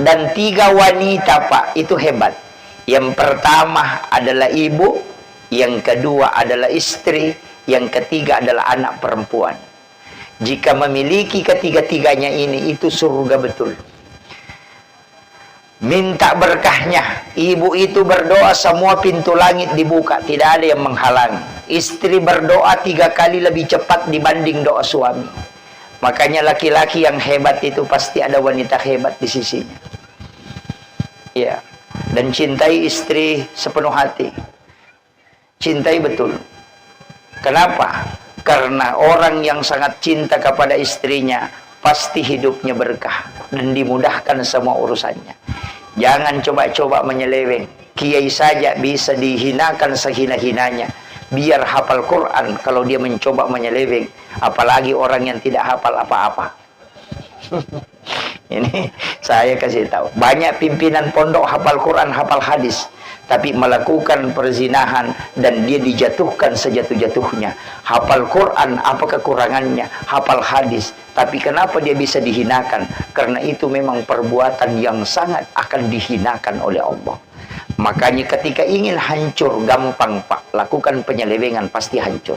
Dan 3 wanita, Pak, itu hebat. Yang pertama adalah ibu, yang kedua adalah istri, yang ketiga adalah anak perempuan. Jika memiliki ketiga-tiganya ini, itu surga betul. Minta berkahnya. Ibu itu berdoa, semua pintu langit dibuka, tidak ada yang menghalangi. Istri berdoa 3 kali lebih cepat dibanding doa suami. Makanya laki-laki yang hebat itu pasti ada wanita hebat di sisinya. Ya. Dan cintai istri sepenuh hati. Cintai betul. Kenapa? Karena orang yang sangat cinta kepada istrinya pasti hidupnya berkah dan dimudahkan semua urusannya. Jangan coba-coba menyeleweng. Kiai saja bisa dihinakan sehina-hinanya. Biar hafal Quran kalau dia mencoba menyeleweng, apalagi orang yang tidak hafal apa-apa. Ini saya kasih tahu. Banyak pimpinan pondok hafal Quran, hafal hadis, tapi melakukan perzinahan dan dia dijatuhkan sejatuh-jatuhnya. Hafal Quran, apa kekurangannya? Hafal hadis, tapi kenapa dia bisa dihinakan? Karena itu memang perbuatan yang sangat akan dihinakan oleh Allah. Makanya ketika ingin hancur gampang, Pak, lakukan penyelewengan pasti hancur.